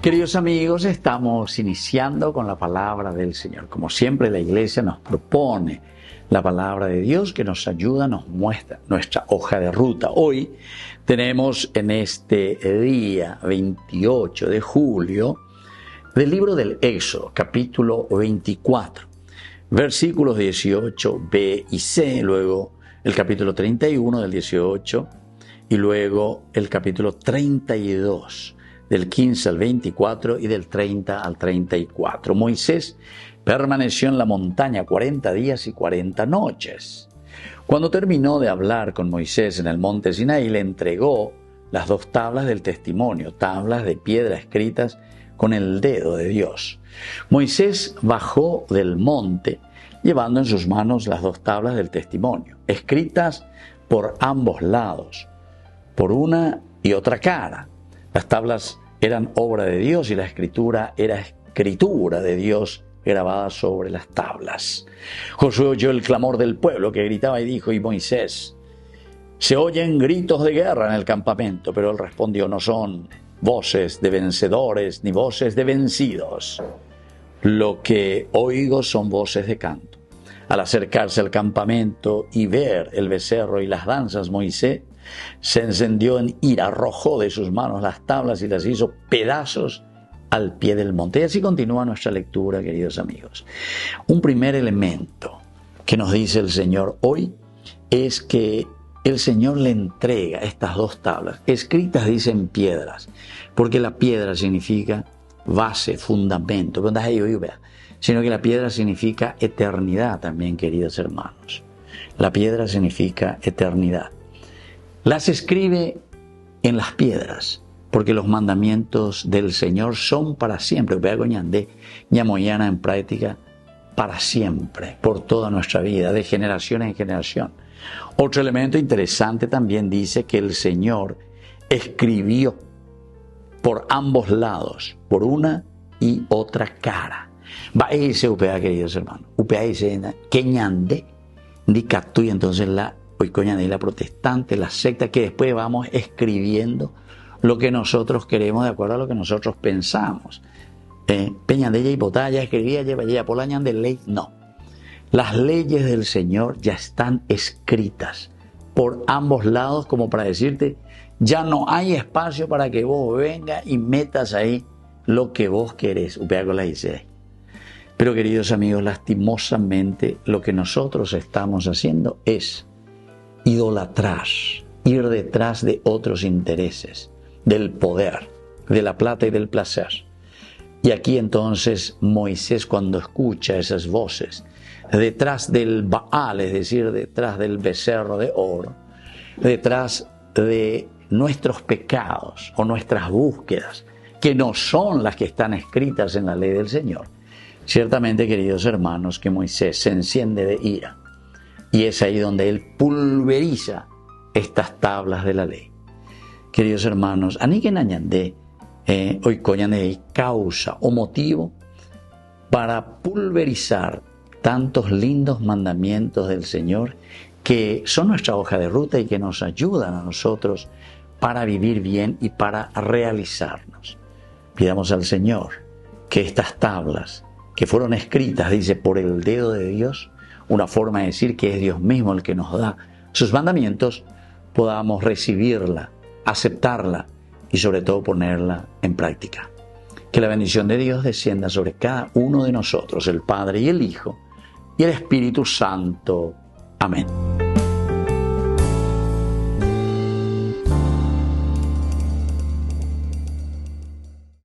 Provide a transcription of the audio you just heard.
Queridos amigos, estamos iniciando con la palabra del Señor. Como siempre, la Iglesia nos propone la palabra de Dios que nos ayuda, nos muestra nuestra hoja de ruta. Hoy tenemos en este día 28 de julio del libro del Éxodo, capítulo 24, versículos 18, B y C, luego el capítulo 31 del 18 y luego el capítulo 32. Del 15 al 24 y del 30 al 34. Moisés permaneció en la montaña 40 días y 40 noches. Cuando terminó de hablar con Moisés en el monte Sinaí, le entregó las 2 tablas del testimonio, tablas de piedra escritas con el dedo de Dios. Moisés bajó del monte llevando en sus manos las 2 tablas del testimonio, escritas por ambos lados, por una y otra cara. Las tablas eran obra de Dios y la escritura era escritura de Dios grabada sobre las tablas. Josué oyó el clamor del pueblo que gritaba y dijo: «Y Moisés, se oyen gritos de guerra en el campamento». Pero él respondió: «No son voces de vencedores ni voces de vencidos. Lo que oigo son voces de canto». Al acercarse al campamento y ver el becerro y las danzas, Moisés se encendió en ira, arrojó de sus manos las tablas y las hizo pedazos al pie del monte. Y así continúa nuestra lectura, queridos amigos. Un primer elemento que nos dice el Señor hoy es que el Señor le entrega estas 2 tablas, escritas, dice, en piedras, porque la piedra significa base, fundamento, sino que la piedra significa eternidad también, queridos hermanos. La piedra significa eternidad. Las escribe en las piedras, porque los mandamientos del Señor son para siempre. En práctica, para siempre, por toda nuestra vida, de generación en generación. Otro elemento interesante también dice que el Señor escribió por ambos lados, por una y otra cara. Va a irse UPA, queridos hermanos. UPA dice que ñande, dicatú, y entonces la y la protestante, la secta, que después vamos escribiendo lo que nosotros queremos de acuerdo a lo que nosotros pensamos. Peñandella y Botalla escribía, lleva por la de ley. No. Las leyes del Señor ya están escritas por ambos lados, como para decirte, ya no hay espacio para que vos vengas y metas ahí lo que vos querés. Pero, queridos amigos, lastimosamente lo que nosotros estamos haciendo es idolatrar, ir detrás de otros intereses, del poder, de la plata y del placer. Y aquí entonces Moisés, cuando escucha esas voces, detrás del Baal, es decir, detrás del becerro de oro, detrás de nuestros pecados o nuestras búsquedas, que no son las que están escritas en la ley del Señor, ciertamente, queridos hermanos, que Moisés se enciende de ira. Y es ahí donde él pulveriza estas tablas de la ley. Queridos hermanos, aniquen añandé, hoy coñane causa o motivo para pulverizar tantos lindos mandamientos del Señor que son nuestra hoja de ruta y que nos ayudan a nosotros para vivir bien y para realizarnos. Pidamos al Señor que estas tablas que fueron escritas, dice, por el dedo de Dios, una forma de decir que es Dios mismo el que nos da sus mandamientos, podamos recibirla, aceptarla y sobre todo ponerla en práctica. Que la bendición de Dios descienda sobre cada uno de nosotros, el Padre y el Hijo y el Espíritu Santo. Amén.